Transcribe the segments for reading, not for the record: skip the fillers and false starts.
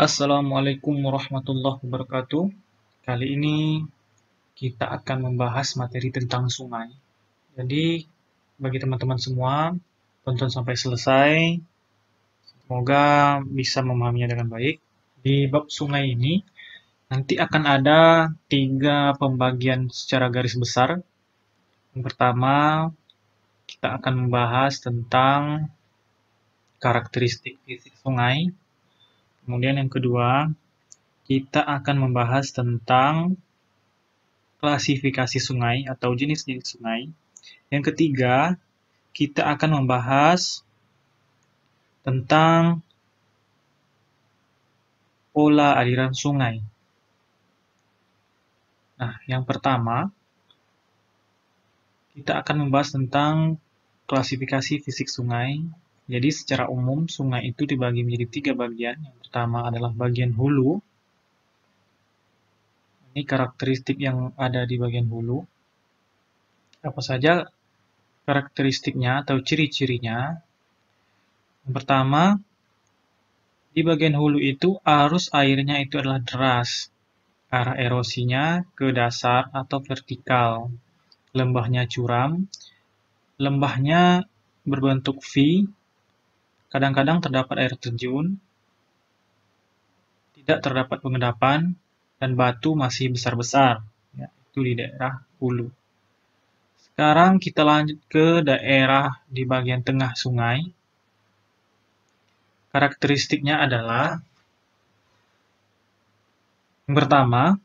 Assalamualaikum warahmatullahi wabarakatuh. Kali ini kita akan membahas materi tentang sungai. Jadi, bagi teman-teman semua, tonton sampai selesai. Semoga bisa memahaminya dengan baik. Di bab sungai ini, nanti akan ada 3 pembagian secara garis besar. Yang pertama, kita akan membahas tentang karakteristik fisik sungai. Kemudian yang kedua, kita akan membahas tentang klasifikasi sungai atau jenis-jenis sungai. Yang ketiga, kita akan membahas tentang pola aliran sungai. Nah, yang pertama, kita akan membahas tentang klasifikasi fisik sungai. Jadi, secara umum, sungai itu dibagi menjadi 3 bagian. Yang pertama adalah bagian hulu. Ini karakteristik yang ada di bagian hulu. Apa saja karakteristiknya atau ciri-cirinya? Yang pertama, di bagian hulu itu arus airnya itu adalah deras. Arah erosinya ke dasar atau vertikal. Lembahnya curam. Lembahnya berbentuk V. Kadang-kadang terdapat air terjun. Tidak terdapat pengendapan. Dan batu masih besar-besar. Ya, itu di daerah hulu. Sekarang kita lanjut ke daerah di bagian tengah sungai. Karakteristiknya adalah yang pertama,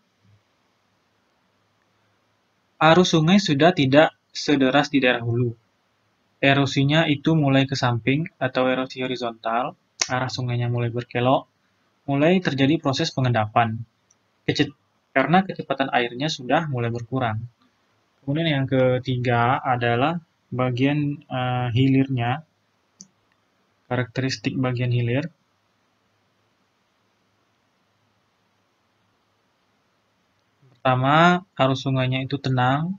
arus sungai sudah tidak sederas di daerah hulu. Erosinya itu mulai ke samping atau erosi horizontal, arah sungainya mulai berkelok, mulai terjadi proses pengendapan. Karena kecepatan airnya sudah mulai berkurang. Kemudian yang ketiga adalah bagian hilirnya, karakteristik bagian hilir. Pertama, arus sungainya itu tenang,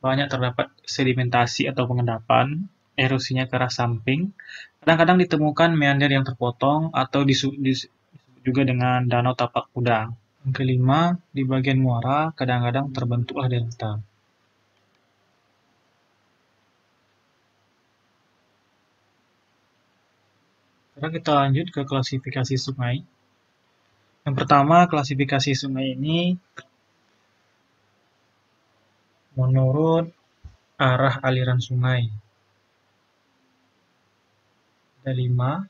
banyak terdapat sedimentasi atau pengendapan, erosinya ke arah samping. Kadang-kadang ditemukan meander yang terpotong atau disebut juga dengan danau tapak kuda. Yang kelima, di bagian muara kadang-kadang terbentuklah delta. Sekarang kita lanjut ke klasifikasi sungai. Yang pertama, klasifikasi sungai ini menurut arah aliran sungai. Ada 5.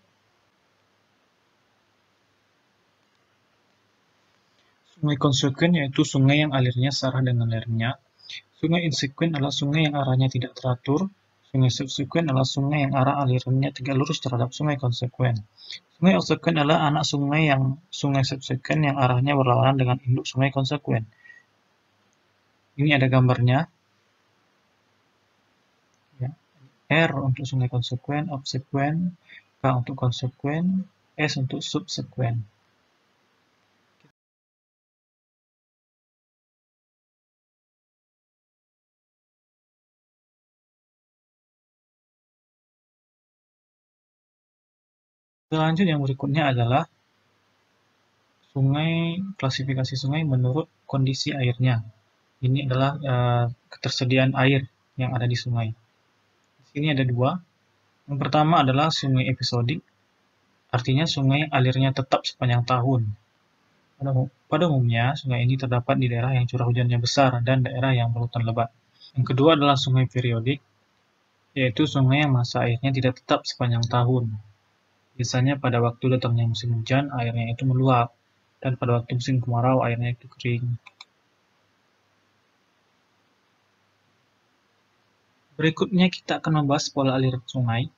Sungai konsekuen yaitu sungai yang alirnya searah dengan lerengnya. Sungai insekuen adalah sungai yang arahnya tidak teratur. Sungai subsekuen adalah sungai yang arah alirannya tegak lurus terhadap sungai konsekuen. Sungai obsekuen adalah anak sungai subsekuen yang arahnya berlawanan dengan induk sungai konsekuen. Ini ada gambarnya. Ya. R untuk sungai konsekuen, obsekuen, K untuk konsekuen, S untuk subsekuen. Selanjutnya yang berikutnya adalah klasifikasi sungai menurut kondisi airnya. Ini adalah ketersediaan air yang ada di sungai. Di sini ada 2. Yang pertama adalah sungai episodik, artinya sungai alirnya tetap sepanjang tahun. Pada umumnya, sungai ini terdapat di daerah yang curah hujannya besar dan daerah yang berhutan lebat. Yang kedua adalah sungai periodik, yaitu sungai yang masa airnya tidak tetap sepanjang tahun. Biasanya pada waktu datangnya musim hujan, airnya itu meluap, dan pada waktu musim kemarau, airnya itu kering. Berikutnya kita akan membahas pola aliran sungai.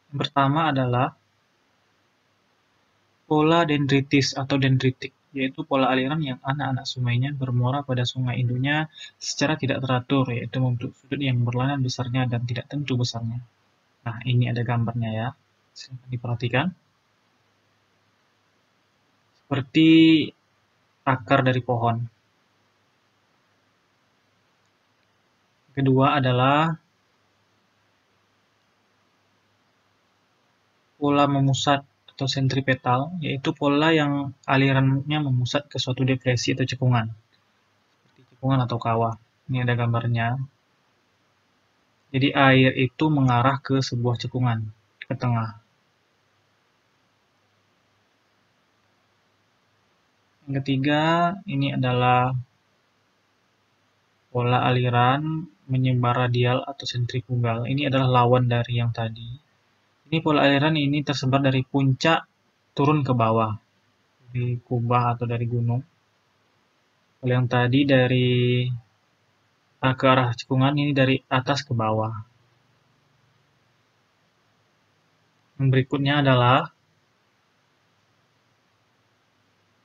Yang pertama adalah pola dendritis atau dendritik, yaitu pola aliran yang anak-anak sungainya bermuara pada sungai induknya secara tidak teratur, yaitu membentuk sudut yang berlainan besarnya dan tidak tentu besarnya. Nah, ini ada gambarnya ya, silahkan diperhatikan. Seperti akar dari pohon. Kedua adalah pola memusat atau sentripetal, yaitu pola yang alirannya memusat ke suatu depresi atau cekungan, seperti cekungan atau kawah. Ini ada gambarnya. Jadi air itu mengarah ke sebuah cekungan, ke tengah. Yang ketiga, ini adalah pola aliran menyebar radial atau sentrifugal. Ini adalah lawan dari yang tadi. Ini pola aliran ini tersebar dari puncak turun ke bawah, dari kubah atau dari gunung. Kalau yang tadi dari ke arah cekungan, ini dari atas ke bawah. Yang berikutnya adalah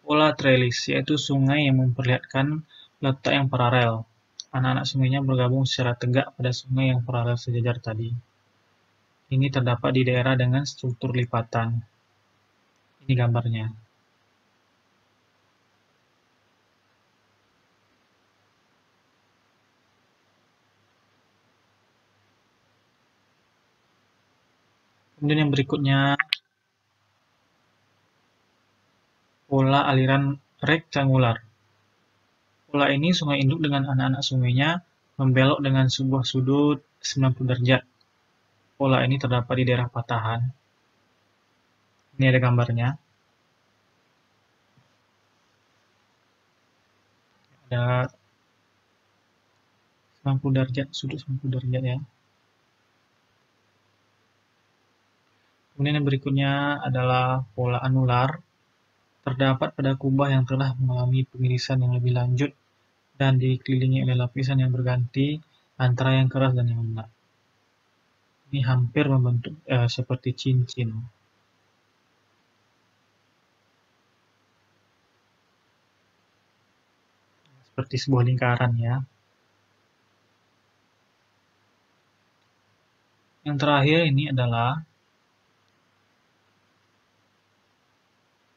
pola trellis, yaitu sungai yang memperlihatkan letak yang paralel. Anak-anak sungainya bergabung secara tegak pada sungai yang paralel sejajar tadi. Ini terdapat di daerah dengan struktur lipatan. Ini gambarnya. Kemudian yang berikutnya, pola aliran rektangular. Pola ini sungai induk dengan anak-anak sungainya membelok dengan sebuah sudut 90 derajat. Pola ini terdapat di daerah patahan. Ini ada gambarnya. Ada 90 derajat, sudut 90 derajat ya. Kemudian yang berikutnya adalah pola anular. Terdapat pada kubah yang telah mengalami pengirisan yang lebih lanjut dan dikelilingi oleh lapisan yang berganti antara yang keras dan yang lunak. Ini hampir membentuk seperti cincin. Seperti sebuah lingkaran ya. Yang terakhir ini adalah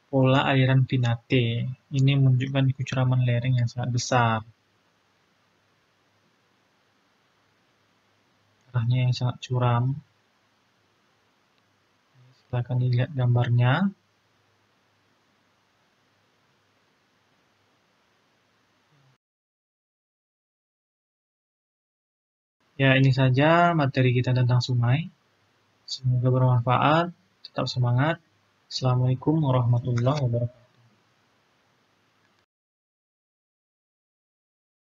pola aliran Pinate. Ini menunjukkan kecuraman lereng yang sangat besar. Arahnya yang sangat curam. Silakan dilihat gambarnya. Ya, ini saja materi kita tentang sungai. Semoga bermanfaat. Tetap semangat. Assalamualaikum warahmatullahi wabarakatuh.